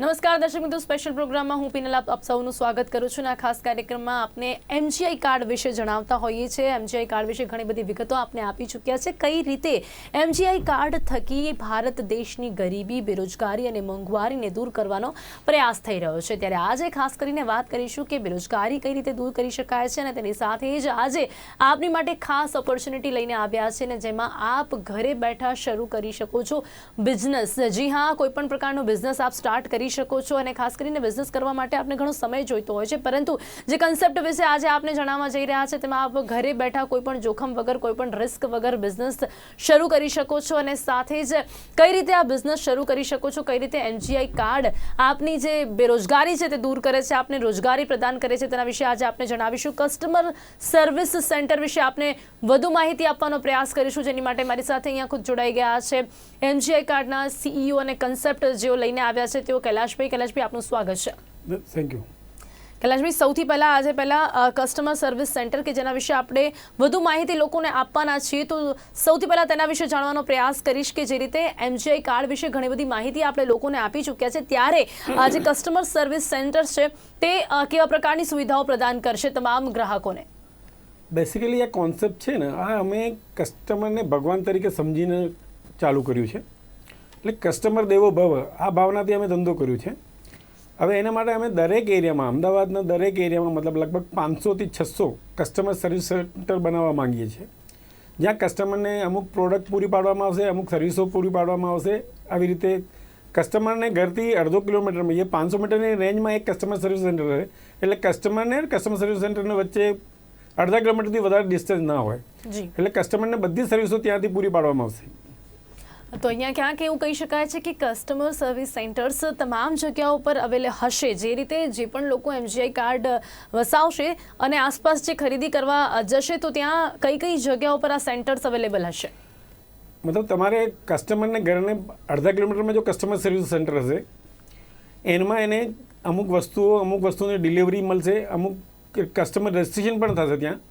નમસ્કાર દર્શક મિત્રો, સ્પેશિયલ પ્રોગ્રામમાં હું પિનલ આપ સૌનું સ્વાગત કરું છું. આ ખાસ કાર્યક્રમમાં આપને એમજીઆઈ કાર્ડ વિશે જણાવતા હોઈએ છીએ. એમજીઆઈ કાર્ડ વિશે ઘણી બધી વિગતો આપને આપી ચૂક્યા છે. કઈ રીતે એમજીઆઈ કાર્ડ થકી ભારત દેશની ગરીબી, બેરોજગારી અને મોંઘવારીને દૂર કરવાનો પ્રયાસ થઈ રહ્યો છે. ત્યારે આજે ખાસ કરીને વાત કરીશું કે બેરોજગારી કઈ રીતે દૂર કરી શકાય છે, અને તેની સાથે જ આજે આપની માટે ખાસ ઓપોર્ચ્યુનિટી લઈને આવ્યા છે, ને જેમાં આપ ઘરે બેઠા શરૂ કરી શકો છો બિઝનેસ. જી હા, કોઈ પણ પ્રકારનો બિઝનેસ આપ સ્ટાર્ટ કરી શકો છો. અને ખાસ કરીને બિઝનેસ કરવા માટે આપને ઘણો સમય જોઈતો હોય છે, પરંતુ જે કન્સેપ્ટ વિશે આજે આપને જણાવવા જઈ રહ્યા છે તેમાં આપ ઘરે બેઠા કોઈ પણ જોખમ વગર, કોઈ પણ રિસ્ક વગર બિઝનેસ શરૂ કરી શકો છો. અને સાથે જ કઈ રીતે આ બિઝનેસ શરૂ કરી શકો છો, કઈ રીતે એમજીઆઈ કાર્ડ આપની જે બેરોજગારી છે તે દૂર કરે છે, આપને રોજગારી પ્રદાન કરે છે, તેના વિશે આજે આપણે જણાવીશું. કસ્ટમર સર્વિસ સેન્ટર વિશે આપને વધુ માહિતી આપવાનો પ્રયાસ કરીશું, જેની માટે મારી સાથે અહીંયા ખુદ જોડાઈ ગયા છે એમજીઆઈ કાર્ડના સીઈઓ અને કન્સેપ્ટ જેઓ લઈને આવ્યા છે તેઓ કૈલાશભાઈ, આપનું સ્વાગત છે. Thank you. કૈલાશભાઈ, સૌથી પહેલા કસ્ટમર સર્વિસ સેન્ટર કે જેના વિશે આપણે વધુ માહિતી લોકોને આપવાના છીએ, તો સૌથી પહેલા તેના વિશે જાણવાનો પ્રયાસ કરીશ કે જે રીતે એમજીઆઈ કાર્ડ વિશે ઘણી બધી માહિતી આપણે લોકોને આપી ચૂક્યા છે, ત્યારે જે કસ્ટમર સર્વિસ સેન્ટર છે તે કેવા પ્રકારની સુવિધાઓ પ્રદાન કરશે તમામ ગ્રાહકોને? બેસિકલી આ કોન્સેપ્ટ છે ને, આ અમે કસ્ટમરને ભગવાન તરીકે સમજીને ચાલુ કર્યું છે. એટલે કસ્ટમર દેવો ભવ, આ ભાવનાથી અમે ધંધો કર્યું છે. હવે એના માટે અમે દરેક એરિયામાં, અમદાવાદના દરેક એરિયામાં મતલબ લગભગ 500 થી 600 કસ્ટમર સર્વિસ સેન્ટર બનાવવા માંગીએ છીએ, જ્યાં કસ્ટમરને અમુક પ્રોડક્ટ પૂરી પાડવામાં આવશે, અમુક સર્વિસો પૂરી પાડવામાં આવશે. આવી રીતે કસ્ટમરને ઘરથી 1.5 કિલોમીટરમાં, એ 500 મીટરની રેન્જમાં એક કસ્ટમર સર્વિસ સેન્ટર રહે, એટલે કસ્ટમરને કસ્ટમર સર્વિસ સેન્ટરની વચ્ચે 1.5 કિલોમીટરથી વધારે ડિસ્ટન્સ ના હોય, એટલે કસ્ટમરને બધી સર્વિસો ત્યાંથી પૂરી પાડવામાં આવશે. તો અહીંયા ક્યાંક એવું કહી શકાય છે કે કસ્ટમર સર્વિસ સેન્ટર્સ તમામ જગ્યાઓ પર અવેલેબલ હશે, જે રીતે જે પણ લોકો એમજીઆઈ કાર્ડ વસાવશે અને આસપાસ જે ખરીદી કરવા જશે તો ત્યાં કઈ કઈ જગ્યાઓ પર આ સેન્ટર્સ અવેલેબલ હશે? મતલબ તમારે કસ્ટમરને ઘરને 1.5 કિલોમીટરમાં જો કસ્ટમર સર્વિસ સેન્ટર હશે, એમાં એને અમુક વસ્તુઓની ડિલિવરી મળશે, અમુક કસ્ટમર રજિસ્ટ્રેશન પણ થશે. ત્યાં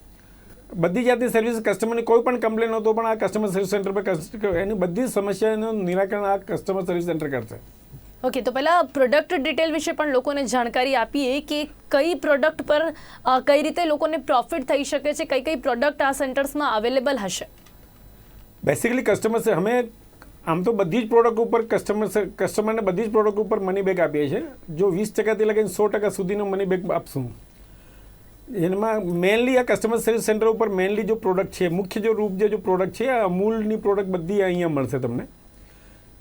બધી જાતની સર્વિસ, કસ્ટમરની કોઈ પણ કમ્પ્લેન હતો પણ આ કસ્ટમર સર્વિસ સેન્ટર પર એની બધી સમસ્યાનું નિરાકરણ આ કસ્ટમર સર્વિસ સેન્ટર કરશે. ઓકે, તો પહેલાં પ્રોડક્ટ ડિટેલ વિશે પણ લોકોને જાણકારી આપીએ કે કઈ પ્રોડક્ટ પર કઈ રીતે લોકોને પ્રોફિટ થઈ શકે છે, કઈ કઈ પ્રોડક્ટ આ સેન્ટર્સમાં અવેલેબલ હશે? બેસિકલી અમે આમ તો બધી જ પ્રોડક્ટ ઉપર કસ્ટમરને બધી જ પ્રોડક્ટ ઉપર મની બેક આપીએ છીએ. જો 20% લગીને 100% સુધીનો મની બેક આપશું. એમાં મેનલી આ કસ્ટમર સર્વિસ સેન્ટર ઉપર મેનલી જો પ્રોડક્ટ છે, મુખ્ય જો રૂપ જે પ્રોડક્ટ છે, આ અમૂલની પ્રોડક્ટ બધી અહીંયા મળશે તમને.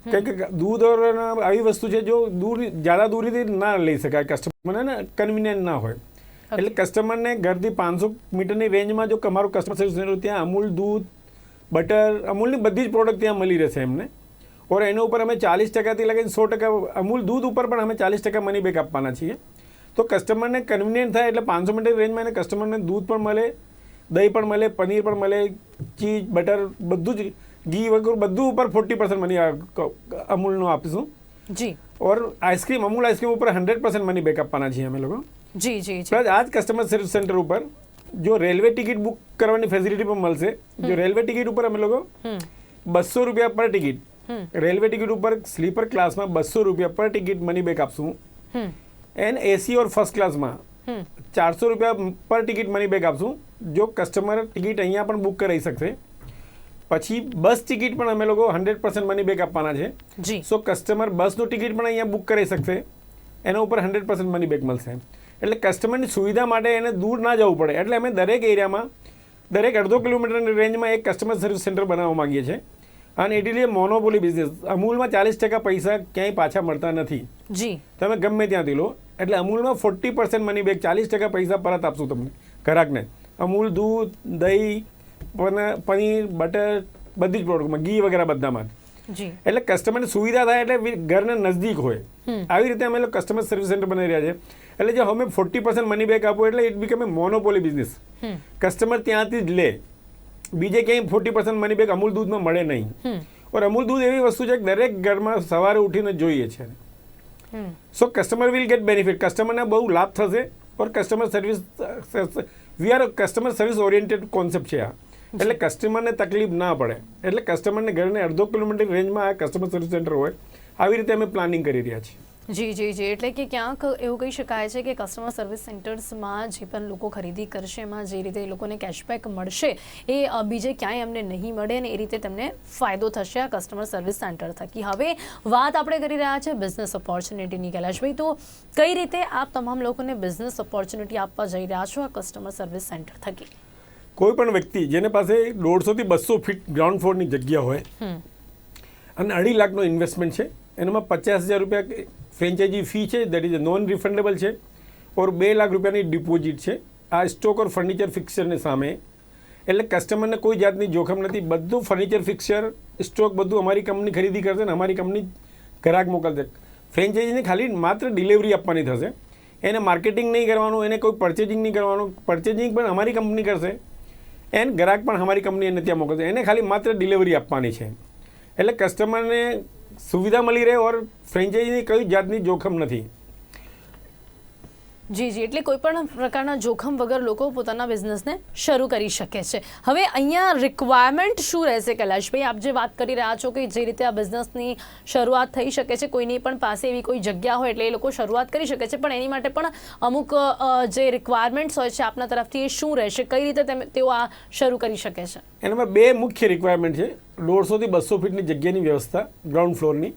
કારણ કે દૂધ આવી વસ્તુ છે જો જ્યાદા દૂરીથી ના લઈ શકાય, કસ્ટમરને ને કન્વિનિયન્ટ ના હોય, એટલે કસ્ટમરને ઘરથી 500 મીટરની રેન્જમાં જો અમારું કસ્ટમર સર્વિસ સેન્ટર, ત્યાં અમૂલ દૂધ, બટર, અમૂલની બધી જ પ્રોડક્ટ ત્યાં મળી રહેશે એમને. ઓર એના ઉપર અમે 40%થી લગીને 100%, અમૂલ દૂધ ઉપર પણ અમે 40% મની બેક આપવાના છીએ. તો કસ્ટમરને કન્વિનિયન્ટ થાય, એટલે 500 મીટર રેન્જમાં એને કસ્ટમરને દૂધ પણ મળે, દહીં પણ મળે, પનીર પણ મળે, ચીઝ, બટર, બધું જ, ઘી વગર બધું ઉપર 40% મની અમૂલનું આપીશું. જી. ઓર આઈસ્ક્રીમ, અમૂલ આઈસ્ક્રીમ ઉપર 100% મની બેક આપવાના છીએ અમે લોકો. જી જી. પ્લસ આ જ કસ્ટમર સર્વિસ સેન્ટર ઉપર જો રેલવે ટિકિટ બુક કરવાની ફેસિલિટી પણ મળશે. જો રેલવે ટિકિટ ઉપર અમે લોકો 200 રૂપિયા પર ટિકિટ, રેલવે ટિકિટ ઉપર સ્લીપર ક્લાસમાં 200 રૂપિયા પર ટિકિટ મની બેક આપશું. એન્ડ એસી ઓર ફર્સ્ટ ક્લાસમાં 400 રૂપિયા પર ટિકિટ મની બેક આપશું, જો કસ્ટમર ટિકિટ અહીંયા પણ બુક કરાવી શકશે. પછી બસ ટિકિટ પણ અમે લોકો 100% મની બેક આપવાના છે. સો કસ્ટમર બસનું ટિકિટ પણ અહીંયા બુક કરી શકશે, એના ઉપર 100% મની બેક મળશે. એટલે કસ્ટમરની સુવિધા માટે એને દૂર ના જવું પડે, એટલે અમે દરેક એરિયામાં, દરેક 1.5 કિલોમીટરની રેન્જમાં એક કસ્ટમર સર્વિસ સેન્ટર બનાવવા માંગીએ છીએ. અને એટલે મોનોપોલી બિઝનેસ. અમૂલમાં 40% પૈસા ક્યાંય પાછા મળતા નથી, તમે ગમે ત્યાંથી લો. એટલે અમૂલમાં 40% મની બેક, 40% પૈસા પરત આપશું તમને ગ્રાહકને. અમૂલ દૂધ, દહીં, પનીર, બટર, બધી જ પ્રોડક્ટમાં, ઘી વગેરે બધામાં. એટલે કસ્ટમરની સુવિધા થાય, એટલે ઘરને નજદીક હોય. આવી રીતે અમે કસ્ટમર સર્વિસ સેન્ટર બનાવી રહ્યા છે. એટલે જો અમે 40% મની બેક આપવું, એટલે it become A monopoly business. Customer ત્યાંથી જ લે, બીજે ક્યાંય 40% મની બેક અમૂલ દૂધમાં મળે નહીં. ઓર અમૂલ દૂધ એવી વસ્તુ છે કે દરેક ઘરમાં સવારે ઉઠીને જોઈએ છે. So customer will get benefit, કસ્ટમરને બહુ લાભ થશે. Or customer service, we are customer service oriented concept છે આ. એટલે કસ્ટમરને તકલીફ ના પડે, એટલે કસ્ટમરને ઘરને 1.5 કિલોમીટર રેન્જમાં આ કસ્ટમર સર્વિસ સેન્ટર હોય, આવી રીતે અમે પ્લાનિંગ કરી રહ્યા છીએ. જી એટલે કે ક્યાંક એવું કહી શકાય છે કે કસ્ટમર સર્વિસ સેન્ટર્સમાં જે પણ લોકો ખરીદી કરશે એમાં જે રીતે એ લોકોને કેશબેક મળશે એ બીજે ક્યાંય એમને નહીં મળે અને એ રીતે તેમને ફાયદો થશે આ કસ્ટમર સર્વિસ સેન્ટર થકી. હવે વાત આપણે કરી રહ્યા છે બિઝનેસ ઓપોર્ચ્યુનિટીની. કૈલાશભાઈ, તો કઈ રીતે આપ તમામ લોકોને બિઝનેસ ઓપોર્ચ્યુનિટી આપવા જઈ રહ્યા છો આ કસ્ટમર સર્વિસ સેન્ટર થકી? કોઈ પણ વ્યક્તિ જેને પાસે 150 થી 200 ફીટ ગ્રાઉન્ડ ફ્લોરની જગ્યા હોય અને 2.5 લાખનો ઇન્વેસ્ટમેન્ટ છે, એનામાં 50,000 રૂપિયા ફ્રેન્ચાઇઝી ફી છે, દેટ ઇઝ નોન રિફંડેબલ છે, ઓર 2 લાખ રૂપિયાની ડિપોઝિટ છે આ સ્ટોક ઓર ફર્નિચર ફિક્સરની સામે. એટલે કસ્ટમરને કોઈ જાતની જોખમ નથી. બધું ફર્નિચર ફિક્સર સ્ટોક બધું અમારી કંપની ખરીદી કરશે ને અમારી કંપની ગ્રાહક મોકલશે. ફ્રેન્ચાઇઝીને ખાલી માત્ર ડિલિવરી આપવાની થશે, એને માર્કેટિંગ નહીં કરવાનું, એને કોઈ પરચેજિંગ નહીં કરવાનું. પરચેજિંગ પણ અમારી કંપની કરશે એન્ડ ગ્રાહક પણ અમારી કંપની એને ત્યાં મોકલશે. એને ખાલી માત્ર ડિલિવરી આપવાની છે. એટલે કસ્ટમરને સુવિધા મળી રહે ઓર ફ્રેન્ચાઇઝીની કઈ જાતની જોખમ નથી. જી એટલે કોઈ પણ પ્રકારના જોખમ વગર લોકો પોતાના બિઝનેસને શરૂ કરી શકે છે. હવે અહીંયા રિક્વાયરમેન્ટ શું રહેશે કૈલાશભાઈ? આપ જે વાત કરી રહ્યા છો કે જે રીતે આ બિઝનેસની શરૂઆત થઈ શકે છે, કોઈની પણ પાસે એવી કોઈ જગ્યા હોય એટલે એ લોકો શરૂઆત કરી શકે છે, પણ એની માટે પણ અમુક જે રિક્વાયરમેન્ટ્સ હોય છે આપના તરફથી એ શું રહેશે? કઈ રીતે તેઓ આ શરૂ કરી શકે છે? એનામાં 2 મુખ્ય રિક્વાયરમેન્ટ છે. 150 થી 200 ફીટની જગ્યાની વ્યવસ્થા ગ્રાઉન્ડ ફ્લોરની.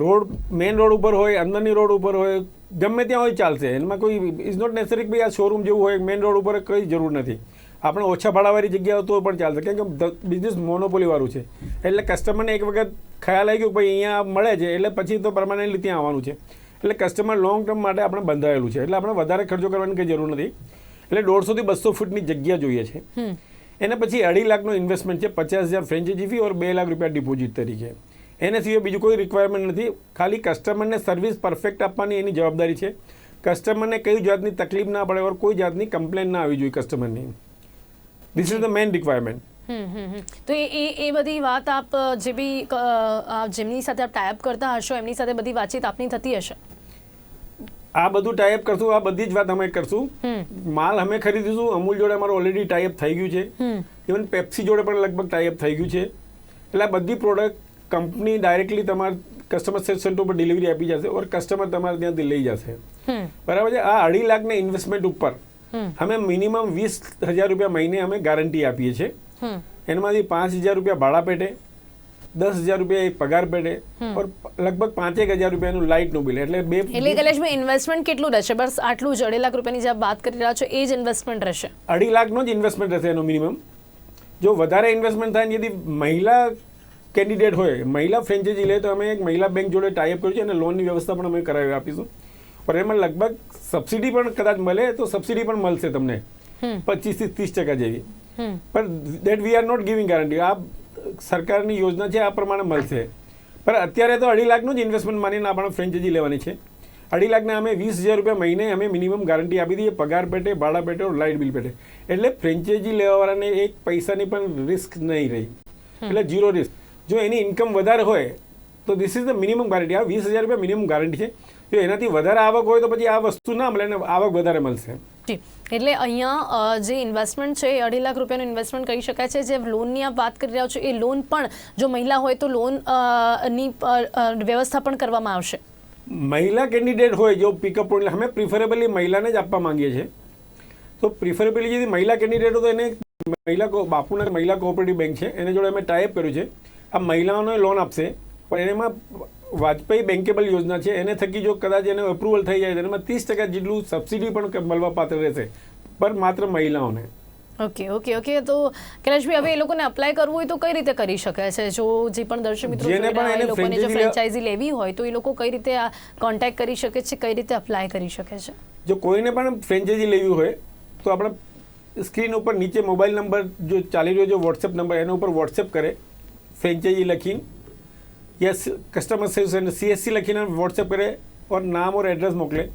રોડ મેઇન રોડ ઉપર હોય, અંદરની રોડ ઉપર હોય, ગમે ત્યાં હોય ચાલશે. એમાં કોઈ ઇઝ નોટ નેસેસરી કે ભાઈ આ શોરૂમ જેવું હોય મેઇન રોડ ઉપર કંઈ જરૂર નથી. આપણે ઓછા ભાડાવાળી જગ્યાઓ તો પણ ચાલશે, કેમ કે બિઝનેસ મોનોપોલીવાળું છે. એટલે કસ્ટમરને એક વખત ખ્યાલ આવી ગયો ભાઈ અહીંયા મળે છે એટલે પછી તો પરમાનન્ટલી ત્યાં આવવાનું છે. એટલે કસ્ટમર લોંગ ટર્મ માટે આપણે બંધાયેલું છે. એટલે આપણે વધારે ખર્ચો કરવાની કંઈ જરૂર નથી. એટલે 150 થી 200 ફૂટની જગ્યા જોઈએ છે. એને પછી 2.5 લાખનો ઇન્વેસ્ટમેન્ટ છે, 50,000 ફ્રેન્ચાઇઝી ફી ઓર 2 લાખ રૂપિયા ડિપોઝિટ તરીકે. એને સિવાય બીજું કોઈ રિક્વાયરમેન્ટ નથી. ખાલી કસ્ટમરને સર્વિસ પરફેક્ટ આપવાની એની જવાબદારી છે. કસ્ટમરને કઈ જાતની તકલીફ ના પડે ઓર કોઈ જાતની કમ્પ્લેન ના આવી જોઈએ કસ્ટમરની. This is the main requirement. તો એ બધી વાત આપ જે બી જેમની સાથે આપ ટાઈપ કરતા હશો એમની સાથે બધી વાતચીત આપની થતી હશે? આ બધું ટાઈપ કરશું, આ બધી જ વાત અમે કરશું. માલ અમે ખરીદીશું. અમૂલ જોડે અમારું ઓલરેડી ટાઈપ થઈ ગયું છે. ઇવન પેપ્સી જોડે પણ લગભગ ટાઈપ થઈ ગયું છે. એટલે આ બધી પ્રોડક્ટ કંપની ડાયરેક્ટલી તમારા કસ્ટમર સેન્ટર ઉપર ડિલિવરી આપી જશે ઓર કસ્ટમર તમારે ત્યાંથી લઈ જશે. બરાબર છે. આ 2.5 લાખના ઇન્વેસ્ટમેન્ટ ઉપર અમે મિનિમમ 20,000 રૂપિયા મહિને અમે ગેરંટી આપીએ છીએ. એનામાંથી 5,000 રૂપિયા ભાડા પેટે, 10,000 રૂપિયા એક પગાર પેટે ઓર લગભગ 5,000 રૂપિયાનું લાઇટનું બિલ. એટલે કૈલાશભાઈ ઇન્વેસ્ટમેન્ટ કેટલું રહેશે? બસ આટલું જ 2.5 લાખ રૂપિયાની જે આપ વાત કરી રહ્યા છો એ જ ઇન્વેસ્ટમેન્ટ રહેશે? 2.5 લાખનો જ ઇન્વેસ્ટમેન્ટ રહેશે એનો મિનિમમ. જો વધારે ઇન્વેસ્ટમેન્ટ થાય ને यदि મહિલા કેન્ડિડેટ હોય, મહિલા ફ્રેન્ચાઇઝી લે તો અમે એક મહિલા બેંક જોડે ટાઈઅપ કર્યું છે અને લોનની વ્યવસ્થા પણ અમે કરાવી આપીશું. પણ એમાં લગભગ સબસિડી પણ કદાચ મળે તો સબસિડી પણ મળશે તમને 25 થી 30% જેવી. પણ that we are not giving guarantee. આ સરકારની યોજના છે, આ પ્રમાણે મળશે. પણ અત્યારે તો 2.5 લાખનું જ ઇન્વેસ્ટમેન્ટ માનીને આપણે ફ્રેન્ચાઇઝી લેવાની છે. 2.5 લાખને અમે 20,000 રૂપિયા મહિને અમે મિનિમમ ગેરંટી આપી દઈએ, પગાર પેટે, ભાડા પેટે ઓર લાઇટ બિલ પેટે. એટલે ફ્રેન્ચાઇઝી લેવાવાળાને એક પૈસાની પણ રિસ્ક નહીં રહી. એટલે 0 રિસ્ક. જો એની ઇન્કમ વધારે હોય તો this is the minimum guarantee. આ 20,000 રૂપિયા મિનિમમ ગેરંટી છે. જો એનાથી વધારે આવક હોય તો પછી આ વસ્તુ ના મળે અને આવક વધારે મળશે. એટલે અહીંયા જે ઇન્વેસ્ટમેન્ટ છે એ 2.5 લાખ રૂપિયાનું ઇન્વેસ્ટમેન્ટ કહી શકાય છે. જે લોનની આપ વાત કરી રહ્યા છો એ લોન પણ જો મહિલા હોય તો લોનની વ્યવસ્થા પણ કરવામાં આવશે? મહિલા કેન્ડિડેટ હોય જો પિકઅપ પોઈન્ટ, અમે પ્રિફરેબલી મહિલાને જ આપવા માંગીએ છીએ. તો પ્રિફરેબલી જે મહિલા કેન્ડિડેટ હોય તો એને બાપુનગર મહિલા કોઓપરેટિવ બેંક છે એને જોડે અમે ટાઈપ કર્યું છે. આ મહિલાઓને લોન આપશે પણ એમાં વાજપેયી બેન્કેબલ યોજના છે, એને થકી જો કદાચ એને અપ્રુવલ થઈ જાય તો એમાં 30% જેટલું સબસિડી પણ મળવા પાત્ર રહેશે, પણ માત્ર મહિલાઓને. ઓકે. તો કૈલાશભાઈ હવે એ લોકોને અપ્લાય કરવું હોય તો કઈ રીતે કરી શકે છે? જો જે પણ દર્શક મિત્રો લોકોને જો ફ્રેન્ચાઇઝી લેવી હોય તો એ લોકો કઈ રીતે આ કોન્ટેક્ટ કરી શકે છે, કઈ રીતે અપ્લાય કરી શકે છે? જો કોઈને પણ ફ્રેન્ચાઇઝી લેવી હોય તો આપણે સ્ક્રીન ઉપર નીચે મોબાઈલ નંબર જો ચાલી રહ્યો છે, વોટ્સએપ નંબર, એના ઉપર વોટ્સએપ કરે ફ્રેન્ચાઇઝી લખીને યસ કસ્ટમર સર્વિસ CSC લખીને વોટ્સએપ કરે ઓર નામ ઓર એડ્રેસ મોકલે.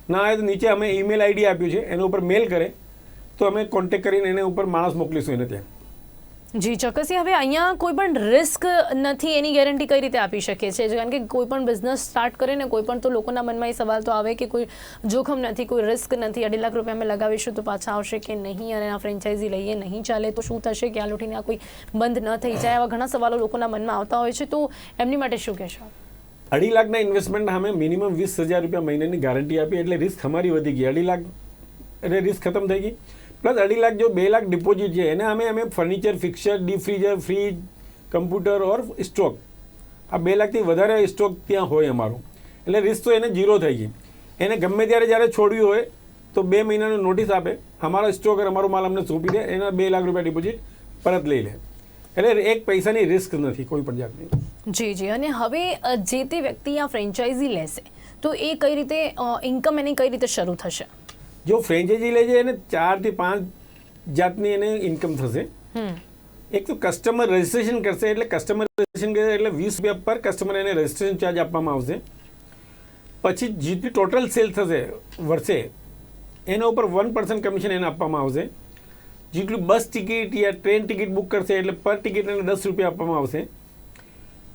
ના આવે તો નીચે અમે ઈમેલ આઈડી આપ્યું છે એના ઉપર મેલ કરે તો અમે કોન્ટેક્ટ કરીને એને ઉપર માણસ મોકલીશું એને ત્યાં. જી ચોક્કસથી. હવે અહીંયા કોઈ પણ રિસ્ક નથી એની ગેરંટી કઈ રીતે આપી શકીએ છીએ? કારણ કે કોઈ પણ બિઝનેસ સ્ટાર્ટ કરે ને કોઈ પણ તો લોકોના મનમાં એ સવાલ તો આવે કે કોઈ જોખમ નથી, કોઈ રિસ્ક નથી, 2.5 લાખ રૂપિયા અમે લગાવીશું તો પાછા આવશે કે નહીં, અને આ ફ્રેન્ચાઇઝી લઈએ નહીં ચાલે તો શું થશે, કે આ લોટીને આ કોઈ બંધ ન થઈ જાય, આવા ઘણા સવાલો લોકોના મનમાં આવતા હોય છે. તો એમની માટે શું કહેશો? 2.5 લાખના ઇન્વેસ્ટમેન્ટ અમે મિનિમમ 20,000 રૂપિયા મહિનાની ગારંટી આપી, એટલે રિસ્ક અમારી વધી ગઈ. 2.5 લાખ એટલે રિસ્ક ખતમ થઈ ગઈ. પ્લસ 2.5 લાખ જો 2 લાખ ડિપોઝિટ છે એને અમે furniture, fixture, deep freezer, fridge, computer or stock, આ 2 લાખથી વધારે સ્ટોક ત્યાં હોય અમારું, એટલે રિસ્ક તો એને ઝીરો થઈ ગઈ. એને ગમે ત્યારે જ્યારે છોડવી હોય તો 2 મહિનાનું નોટિસ આપે, અમારો સ્ટોક અમારો માલ અમને સોંપી દે, એના 2 લાખ રૂપિયા ડિપોઝિટ પરત લઈ લે. એટલે એક પૈસાની રિસ્ક નથી કોઈ પણ જાતની. જી જી. અને હવે જે તે વ્યક્તિ આ ફ્રેન્ચાઇઝી લેશે તો એ કઈ રીતે ઇન્કમ એની કઈ રીતે શરૂ થશે? જો ફ્રેન્ચાઇઝી લે છે એને 4 થી 5 જાતની એને ઇન્કમ થશે. એક તો કસ્ટમર રજિસ્ટ્રેશન કરશે, એટલે કસ્ટમર રજિસ્ટ્રેશન કરે એટલે 20 રૂપિયા પર કસ્ટમર એને રજિસ્ટ્રેશન ચાર્જ આપવામાં આવશે. પછી જેટલી ટોટલ સેલ થશે વર્ષે એના ઉપર 1% કમિશન એને આપવામાં આવશે. જેટલું બસ ટિકિટ યા ટ્રેન ટિકિટ બુક કરશે એટલે પર ટિકિટ એને 10 રૂપિયા આપવામાં આવશે.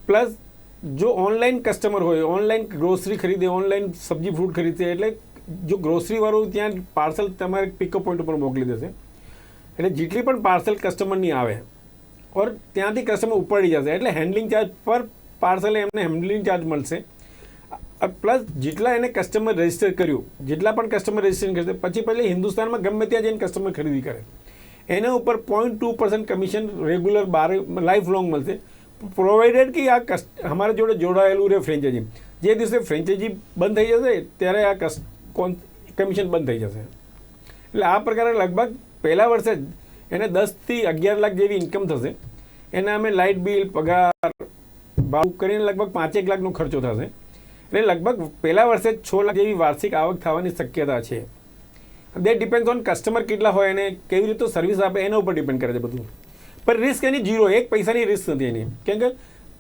પ્લસ જો ઓનલાઈન કસ્ટમર હોય, ઓનલાઈન ગ્રોસરી ખરીદે, ઓનલાઈન સબ્જી ફ્રૂટ ખરીદશે, એટલે જો ગ્રોસરીવાળું ત્યાં પાર્સલ તમારે પિકઅપ પોઈન્ટ ઉપર મોકલી દેશે, એટલે જેટલી પણ પાર્સલ કસ્ટમરની આવે ઓર ત્યાંથી કસ્ટમર ઉપાડી જશે, એટલે હેન્ડલિંગ ચાર્જ પર પાર્સલે એમને હેન્ડલિંગ ચાર્જ મળશે. પ્લસ જેટલા એને કસ્ટમર રજિસ્ટર કર્યું, જેટલા પણ કસ્ટમર રજિસ્ટ્રેશન કરશે, પછી પહેલાં હિન્દુસ્તાનમાં ગમે ત્યાં જઈને કસ્ટમર ખરીદી કરે, એના ઉપર 0.2% કમિશન રેગ્યુલર લાઈફ લોંગ મળશે, પ્રોવાઇડેડ કે આ અમારા જોડે જોડાયેલું રહે ફ્રેન્ચાઇઝી. જે દિવસે ફ્રેન્ચાઇઝી બંધ થઈ જશે ત્યારે આ કમિશન બંધ થઈ જશે. એટલે આ પ્રકારે લગભગ પહેલા વર્ષે જ એને 10 થી 11 લાખ જેવી ઇન્કમ થશે. એના અમે લાઇટ બિલ, પગાર, ભાડું કરીને લગભગ 5-1 લાખનો ખર્ચો થશે. એટલે લગભગ પહેલા વર્ષે 6 લાખ જેવી વાર્ષિક આવક થવાની શક્યતા છે. દેટ ડિપેન્ડ્સ ઓન કસ્ટમર કેટલા હોય અને કેવી રીતે સર્વિસ આપે એના ઉપર ડિપેન્ડ કરે છે બધું. પણ રિસ્ક એની ઝીરો, એક પૈસાની રિસ્ક નથી એની. કેમ કે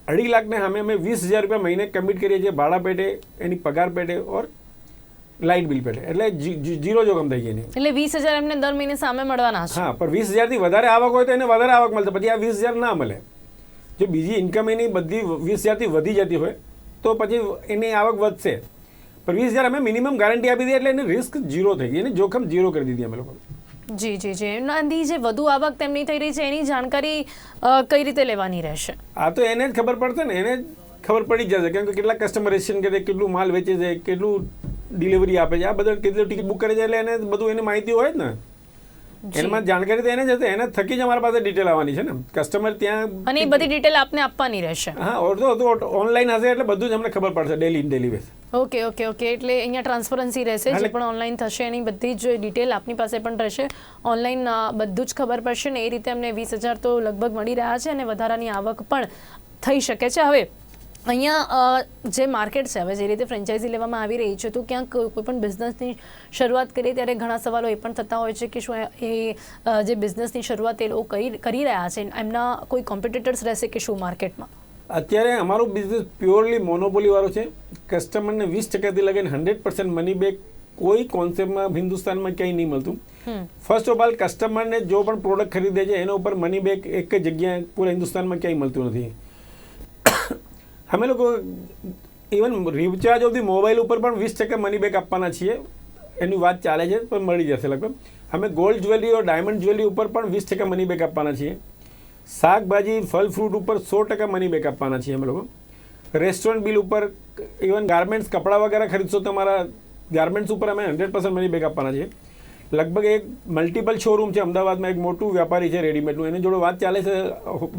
2.5 લાખને અમે 20,000 રૂપિયા મહિને કમિટ કરીએ છીએ ભાડા પેટે, એની પગાર પેટે ઓર લાઇટ બિલ પેટે, એટલે ઝીરો જોખમ થઈ ગઈ એની. એટલે 20,000 એમને દર મહિને સામે મળવાના છે. હા, પણ 20,000 થી વધારે આવક હોય તો એને વધારે આવક મળશે, પછી આ 20,000 ના મળે. જો બીજી ઇન્કમ એની બધી 20,000 થી વધી જતી હોય તો પછી એની આવક વધશે. પણ 20,000 અમે મિનિમમ ગારંટી આપી દીધી, એટલે એની રિસ્ક ઝીરો થઈ ગઈ, એને જોખમ ઝીરો કરી દીધી અમે લોકો. જી જી જી. એનાથી જે વધુ આવક તેમની થઈ રહી છે એની જાણકારી કઈ રીતે લેવાની રહેશે? આ તો એને જ ખબર પડશે ને, એને જ ખબર પડી જશે, કેમ કે કેટલા કસ્ટમર રજિસ્ટ્રેશન કરે, કેટલું માલ વેચે છે, કેટલું ડિલિવરી આપે છે, આ બધા કેટલું ટિકિટ બુક કરે છે, એટલે એને બધું એની માહિતી હોય જ ને. એમાં જાણકારી તો એને જ હશે, એના થકી જ અમારા પાસે ડિટેલ આવવાની છે ને. કસ્ટમર ત્યાં અને એ બધી ડિટેલ આપને આપવાની રહેશે. હા, ઓનલાઈન હશે એટલે બધું જ અમને ખબર પડશે daily base. Okay okay okay. એટલે અહીંયા ટ્રાન્સપરન્સી રહેશે, જે પણ ઓનલાઈન થશે એની બધી જ ડિટેલ આપની પાસે પણ રહેશે. ઓનલાઈન બધું જ ખબર પડશે ને. એ રીતે અમને 20,000 તો લગભગ મળી રહ્યા છે અને વધારાની આવક પણ થઈ શકે છે. હવે અહીંયા જે માર્કેટ છે, હવે જે રીતે ફ્રેન્ચાઇઝી લેવામાં આવી રહી છે, તો ક્યાંક કોઈ પણ બિઝનેસની શરૂઆત કરીએ ત્યારે ઘણા સવાલો એ પણ થતા હોય છે કે શું એ જે બિઝનેસની શરૂઆત એ લોકો કરી રહ્યા છે એમના કોઈ કોમ્પિટિટર્સ રહેશે કે શું માર્કેટમાં? અત્યારે અમારો બિઝનેસ પ્યોરલી મોનોપોલી વાળો છે. કસ્ટમરને 20% લગીને 100% મની બેક કોઈ કોન્સેપ્ટમાં હિન્દુસ્તાનમાં ક્યાંય નહીં મળતું. ફર્સ્ટ ઓફ ઓલ કસ્ટમરને જો પણ પ્રોડક્ટ ખરીદે છે એના ઉપર મની બેક એક જ જગ્યાએ પૂરા હિન્દુસ્તાનમાં ક્યાંય મળતું નથી. અમે લોકો even recharge of the mobile ઉપર પણ 20% મની બેક આપવાના છીએ. એની વાત ચાલે છે, પણ મળી જશે લગભગ. અમે ગોલ્ડ જ્વેલરી ઓર ડાયમંડ જ્વેલરી ઉપર પણ 20% મની બેક આપવાના છીએ. શાકભાજી, ફળ ફ્રૂટ ઉપર 100% મની બેક આપવાના છીએ અમે લોકો. રેસ્ટોરન્ટ બિલ ઉપર, ઇવન ગાર્મેન્ટ્સ, કપડાં વગેરે ખરીદશો તમારા ગાર્મેન્ટ્સ ઉપર અમે 100% મની બેક આપવાના છીએ. લગભગ એક મલ્ટિપલ શોરૂમ છે અમદાવાદમાં, એક મોટું વ્યાપારી છે રેડીમેડનું, એની જોડે વાત ચાલે છે.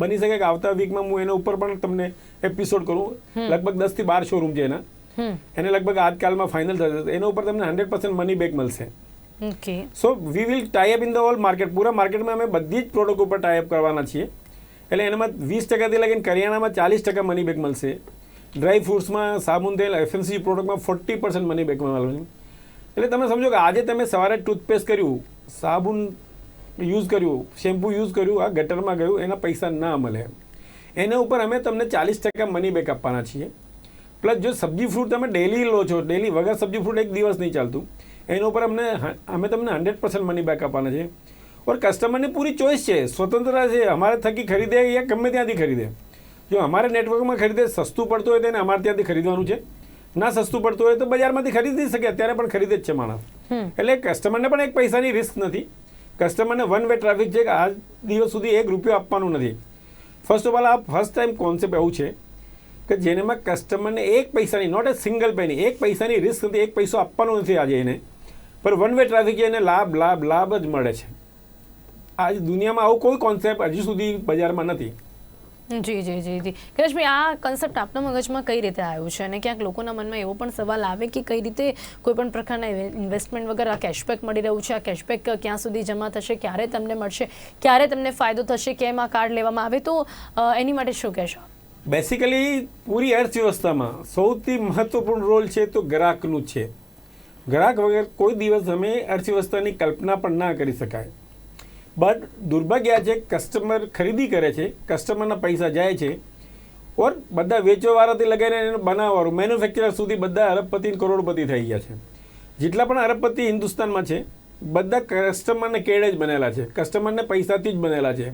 બની શકે કે આવતા વીકમાં હું એના ઉપર પણ તમને એપિસોડ કરું. લગભગ 10 થી 12 શોરૂમ છે એના. એને લગભગ આજકાલમાં ફાઇનલ થશે. એના ઉપર તમને 100% મની બેક મળશે. So we will tie up in the all market. પૂરા માર્કેટમાં અમે બધી જ પ્રોડક્ટ ઉપર ટાઈઅપ કરવાના છીએ. એટલે એનામાં 20%થી લગીને કરિયાણામાં 40% મની બેક મળશે. ડ્રાય ફ્રૂટ્સમાં, સાબુન તેલ, એફએમસીજી પ્રોડક્ટમાં 40% મની બેક મળવાની. એટલે તમે સમજો કે આજે તમે સવારે ટૂથપેસ્ટ કર્યું, સાબુન યુઝ કર્યું, શેમ્પૂ યુઝ કર્યું, આ ગટરમાં ગયું, એના પૈસા ના મળે. એના ઉપર અમે તમને 40% મની બેક આપવાના છીએ. પ્લસ જો સબ્જી ફ્રૂટ તમે ડેલી લો છો, ડેલી વગર સબ્જી ફ્રૂટ એક દિવસ નહીં ચાલતું, એના ઉપર અમે તમને 100% મની બેક આપવાના છે. ઓર કસ્ટમરની પૂરી ચોઈસ છે, સ્વતંત્રતા છે. અમારે થકી ખરીદે યા ગમે ત્યાંથી ખરીદે. જો અમારે નેટવર્કમાં ખરીદે, સસ્તું પડતું હોય તો એને અમારે ત્યાંથી ખરીદવાનું છે. ના સસ્તું પડતું હોય તો બજારમાંથી ખરીદી શકે, અત્યારે પણ ખરીદે જ છે માણસ. એટલે કસ્ટમરને પણ એક પૈસાની રિસ્ક નથી. કસ્ટમરને વન વે ટ્રાફિક છે કે આજ દિવસ સુધી 1 રૂપિયો આપવાનું નથી. ફર્સ્ટ ઓફ ઓલ આ ફર્સ્ટ ટાઈમ કોન્સેપ્ટ એવું છે કે જેનામાં કસ્ટમરને એક પૈસાની નોટ એ સિંગલ પેની એક પૈસાની રિસ્ક નથી, એક પૈસો આપવાનો નથી આજે એને, પણ વન વે ટ્રાફિક એને લાભ લાભ લાભ જ મળે છે. આજ દુનિયામાં આવું કોઈ કોન્સેપ્ટ હજી સુધી બજારમાં નથી. જી જી જી જી કૈલાશભાઈ, આ કન્સેપ્ટ આપના મગજમાં કઈ રીતે આવ્યું છે અને ક્યાંક લોકોના મનમાં એવો પણ સવાલ આવે કે કઈ રીતે કોઈ પણ પ્રકારના ઇન્વેસ્ટમેન્ટ વગર આ કેશબેક મળી રહ્યું છે, આ કેશબેક ક્યાં સુધી જમા થશે, ક્યારે તમને મળશે, ક્યારે તમને ફાયદો થશે, કેમ આ કાર્ડ લેવામાં આવે, તો એની માટે શું કહેશો? બેસિકલી પૂરી અર્થવ્યવસ્થામાં સૌથી મહત્વપૂર્ણ રોલ છે તો ગ્રાહકનું છે. ગ્રાહક વગર કોઈ દિવસ અમે અર્થવ્યવસ્થાની કલ્પના પણ ના કરી શકાય. બટ દુર્ભાગ્ય છે, કસ્ટમર ખરીદી કરે છે, કસ્ટમરના પૈસા જાય છે, ઓર બધા વેચવાવાળાથી લગાવીને એને બનાવવાળું મેન્યુફેક્ચરર સુધી બધા અરબપતિ કરોડપતિ થઈ ગયા છે. જેટલા પણ અરબપતિ હિન્દુસ્તાનમાં છે બધા કસ્ટમરને કેળે જ બનેલા છે, કસ્ટમરને પૈસાથી જ બનેલા છે.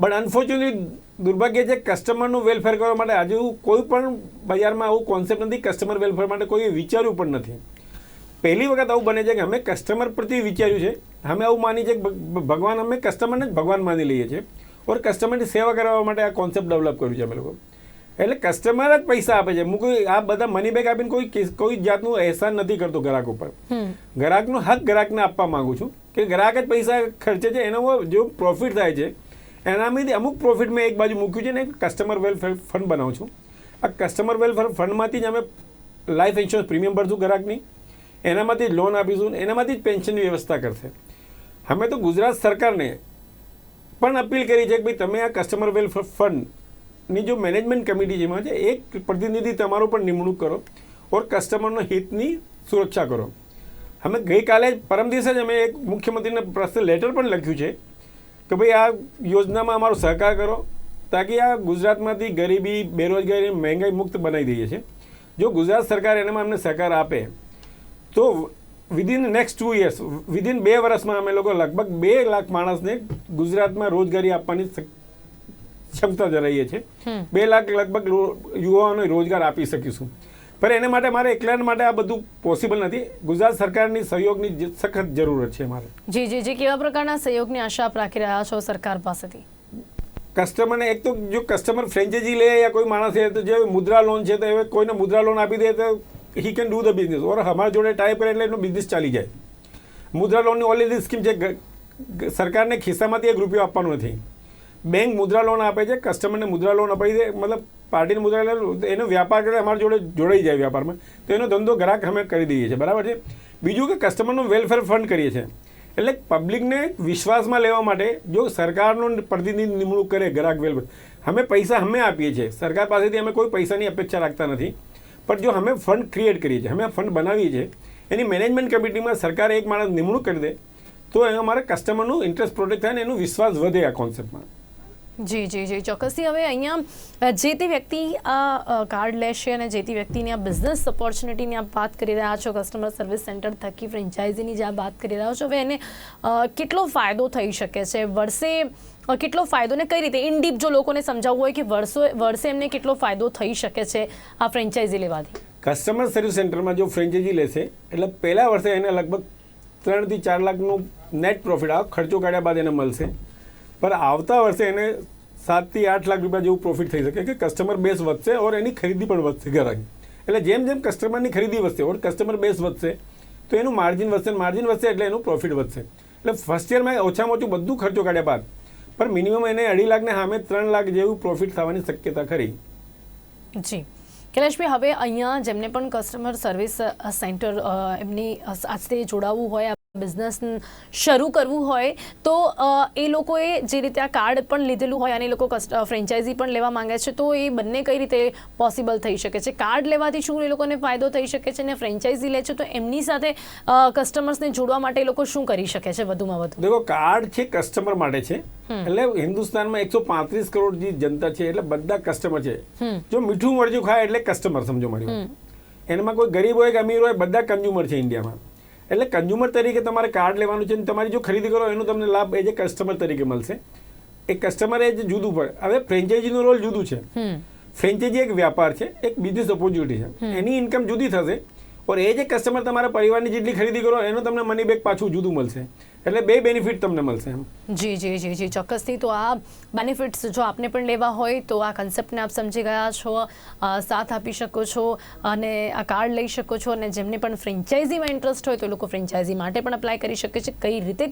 બટ અનફોર્ચ્યુનેટલી દુર્ભાગ્ય છે, કસ્ટમરનું વેલફેર કરવા માટે હજુ કોઈ પણ બજારમાં આવું કોન્સેપ્ટ નથી, કસ્ટમર વેલફેર માટે કોઈ વિચાર્યું પણ નથી. પહેલી વખત આવું બને છે કે અમે કસ્ટમર પ્રત્યે વિચાર્યું છે, અમે આવું માની છે કે ભગવાન, અમે કસ્ટમરને જ ભગવાન માની લઈએ છીએ, ઓર કસ્ટમરની સેવા કરવા માટે આ કોન્સેપ્ટ ડેવલપ કર્યું છે અમે લોકો. એટલે કસ્ટમર જ પૈસા આપે છે. હું કોઈ આ બધા મની બેગ આપીને કોઈ જાતનું અહેસાન નથી કરતો ગ્રાહક ઉપર. ગ્રાહકનો હક ગ્રાહકને આપવા માંગુ છું કે ગ્રાહક જ પૈસા ખર્ચે છે, એનો જો પ્રોફિટ થાય છે એનામાંથી અમુક પ્રોફિટ મેં એક બાજુ મૂક્યું છે ને કસ્ટમર વેલફેર ફંડ બનાવું છું. આ કસ્ટમર વેલફેર ફંડમાંથી જ અમે લાઈફ ઇન્સ્યોરન્સ પ્રીમિયમ ભરશું ગ્રાહકની, એનામાંથી જ લોન આપીશું, એનામાંથી જ પેન્શનની વ્યવસ્થા કરશે. અમે તો ગુજરાત સરકારને પણ અપીલ કરી છે કે ભાઈ તમે આ કસ્ટમર વેલફેર ફંડની જો મેનેજમેન્ટ કમિટી જેમાં છે એક પ્રતિનિધિ તમારો પણ નિમણૂક કરો ઓર કસ્ટમરનો હિતની સુરક્ષા કરો. અમે ગઈકાલે પરમ દિવસે જ અમે એક મુખ્યમંત્રીને પર્સનલ લેટર પણ લખ્યું છે કે ભાઈ આ યોજનામાં અમારો સહકાર કરો, તાકી આ ગુજરાતમાંથી ગરીબી, બેરોજગારી, મહેંગાઈ મુક્ત બનાવી દઈએ છીએ. જો ગુજરાત સરકાર એનામાં અમને સહકાર આપે તો વિધિન નેક્સ્ટ 2 years, વિધિન 2 વર્ષમાં અમે લોકો લગભગ 2 લાખ માણસને ગુજરાતમાં રોજગારી આપવાની ક્ષમતા ધરાવીએ છીએ. 2 લાખ લગભગ યુવાઓને રોજગાર આપી શકીશું. પણ એને માટે મારે એકલા માટે આ બધું પોસિબલ નથી. ગુજરાત સરકારની સહયોગની સખત જરૂરત છે મારે. જી જી જી કેવા પ્રકારના સહયોગની આશા આપ રાખી રહ્યા છો સરકાર પાસેથી? કસ્ટમરને એક તો જો કસ્ટમર ફ્રેન્ચાઇઝી લે યા કોઈ માણસ છે તો જે મુદ્રા લોન છે તો હવે કોઈને મુદ્રા લોન આપી દે તો he can do the business, or અમારા જોડે ટાઈપ કરે એટલે એનો બિઝનેસ ચાલી જાય. મુદ્રા લોનની ઓલરેડી સ્કીમ છે, સરકારને ખિસ્સામાંથી 1 રૂપિયો આપવાનો નથી. બેંક મુદ્રા લોન આપે છે, કસ્ટમરને મુદ્રા લોન અપાઈ દે, મતલબ પાર્ટીને મુદ્રા લોન, એનો વ્યાપાર કરે, અમારા જોડે જોડાઈ જાય વ્યાપારમાં, તો એનો ધંધો ગ્રાહક અમે કરી દઈએ છીએ. બરાબર છે. બીજું કે કસ્ટમરનું વેલફેર ફંડ કરીએ છીએ, એટલે પબ્લિકને વિશ્વાસમાં લેવા માટે જો સરકારનો પ્રતિનિધિ નિમણૂક કરે ગ્રાહક વેલફેર, અમે પૈસા અમે આપીએ છીએ, સરકાર પાસેથી અમે કોઈ પૈસાની અપેક્ષા રાખતા નથી. પણ જો અમે ફંડ ક્રિએટ કરીએ છીએ, અમે ફંડ બનાવીએ છીએ, એની મેનેજમેન્ટ કમિટીમાં સરકારે એક માણસ નિમણૂક કરી દે તો અમારા કસ્ટમરનું ઇન્ટરેસ્ટ પ્રોટેક્ટ થાય ને એનું વિશ્વાસ વધે આ કોન્સેપ્ટમાં. જી જી જી ચોક્કસથી. હવે અહીંયા જે તે વ્યક્તિ આ કાર્ડ લેશે અને જે તે વ્યક્તિની આ બિઝનેસ ઓપોર્ચ્યુનિટીની આપ વાત કરી રહ્યા છો, કસ્ટમર સર્વિસ સેન્ટર થકી ફ્રેન્ચાઇઝીની જે આપ વાત કરી રહ્યા છો, હવે એને કેટલો ફાયદો થઈ શકે છે? વર્ષે કેટલો ફાયદો ને કઈ રીતે ઇન ડીપ જો લોકોને સમજાવવું હોય કે વર્ષે એમને કેટલો ફાયદો થઈ શકે છે આ ફ્રેન્ચાઇઝી લેવાથી? કસ્ટમર સર્વિસ સેન્ટરમાં જો ફ્રેન્ચાઇઝી લેશે એટલે પહેલા વર્ષે એને લગભગ 3 થી 4 લાખનું નેટ પ્રોફિટ ખર્ચો કાઢ્યા બાદ એને મળશે. પણ આવતા વર્ષે એને 7 થી 8 લાખ રૂપિયા જેવું પ્રોફિટ થઈ શકે કે કસ્ટમર બેઝ વધશે ઓર એની ખરીદી પણ વધશે ગ્રાહકની. એટલે જેમ જેમ કસ્ટમરની ખરીદી વધશે ઓર કસ્ટમર બેઝ વધશે તો એનું માર્જિન વધશે, માર્જિન વધશે એટલે એનું પ્રોફિટ વધશે. એટલે ફર્સ્ટ યરમાં ઓછામાં ઓછું બધું ખર્ચો કાઢ્યા બાદ પણ મિનિમમ એને 2.5 લાખને સામે 3 લાખ જેવું પ્રોફિટ થવાની શક્યતા ખરી. જી કૈલાશભાઈ, હવે અહીંયા જેમને પણ કસ્ટમર સર્વિસ સેન્ટર એમની સાથે જોડાવવું હોય, બિઝનેસ શરૂ કરવું હોય તો એ લોકોએ જે રીતે આ કાર્ડ પણ લીધેલું હોય અને એ લોકો ફ્રેન્ચાઇઝી પણ લેવા માંગે છે, તો એ બંને કઈ રીતે પોસિબલ થઈ શકે છે? કાર્ડ લેવાથી શું એ લોકોને ફાયદો થઈ શકે છે અને ફ્રેન્ચાઇઝી લે છે તો એમની સાથે કસ્ટમર્સને જોડવા માટે એ લોકો શું કરી શકે છે વધુમાં વધુ? દેખો, કાર્ડ છે કસ્ટમર માટે છે. એટલે હિન્દુસ્તાનમાં 135 કરોડ જે જનતા છે એટલે બધા કસ્ટમર છે. જો મીઠું મરચું ખાય એટલે કસ્ટમર, સમજો મારી. એનામાં કોઈ ગરીબ હોય કે અમીર હોય બધા કન્ઝ્યુમર છે ઇન્ડિયામાં. એટલે કન્ઝ્યુમર તરીકે તમારે કાર્ડ લેવાનું છે અને તમારી જો ખરીદી કરો એનો તમને લાભ એ જે કસ્ટમર તરીકે મળશે. એ કસ્ટમર એ જુદું પડે. હવે ફ્રેન્ચાઇઝીનું રોલ જુદું છે. ફ્રેન્ચાઇઝી એક વ્યાપાર છે, એક બિઝનેસ ઓપોર્ચ્યુનિટી છે. એની ઇન્કમ જુદી થશે और એ જે કસ્ટમર તમારા પરિવારની જેટલી ખરીદી કરો એનો તમને મની બેક પાછું જુદું મળશે, એટલે બે બેનિફિટ તમને મળશે એમ. જી જી જી જી ચોક્કસથી. તો આ બેનિફિટ્સ જો આપને પણ લેવા હોય તો આ કન્સેપ્ટને આપ સમજી ગયા છો, સાથ આપી શકો છો અને આ કાર્ડ લઈ શકો છો. અને જેમને પણ ફ્રેન્ચાઇઝીમાં ઇન્ટરેસ્ટ હોય તો લોકો ફ્રેન્ચાઇઝી માટે પણ અપ્લાય કરી શકે છે. કઈ રીતે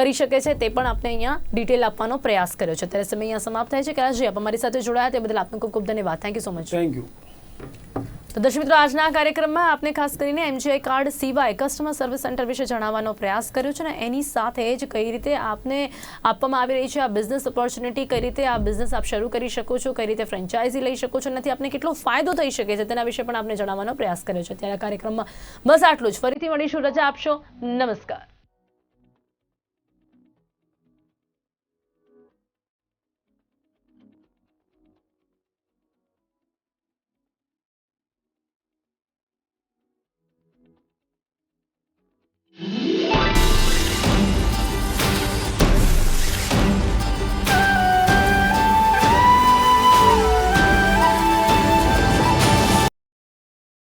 કરી શકે છે તે પણ આપણે અહીંયા ડિટેલ આપવાનો પ્રયાસ કર્યો છે. ત્યારે સમય અહીંયા સમાપ્ત થાય છે. કૈલાશજી, આપ અમારી સાથે જોડાયા તે બદલ આપનો ખૂબ ખૂબ ધન્યવાદ. Thank you so much. Thank you. તો દર્શક મિત્રો, આજના કાર્યક્રમમાં આપને ખાસ કરીને એમજીઆઈ કાર્ડ સિવાય કસ્ટમર સર્વિસ સેન્ટર વિશે જણાવવાનો પ્રયાસ કર્યો છે. અને એની સાથે જ કઈ રીતે આપને આપવામાં આવી રહી છે આ બિઝનેસ ઓપોર્ચ્યુનિટી, કઈ રીતે આ બિઝનેસ આપ શરૂ કરી શકો છો, કઈ રીતે ફ્રેન્ચાઇઝી લઈ શકો છો, નથી આપને કેટલો ફાયદો થઈ શકે છે તેના વિશે પણ આપને જણાવવાનો પ્રયાસ કર્યો છે. ત્યારે કાર્યક્રમમાં બસ આટલું જ. ફરીથી મળીશું. રજા આપશો. નમસ્કાર.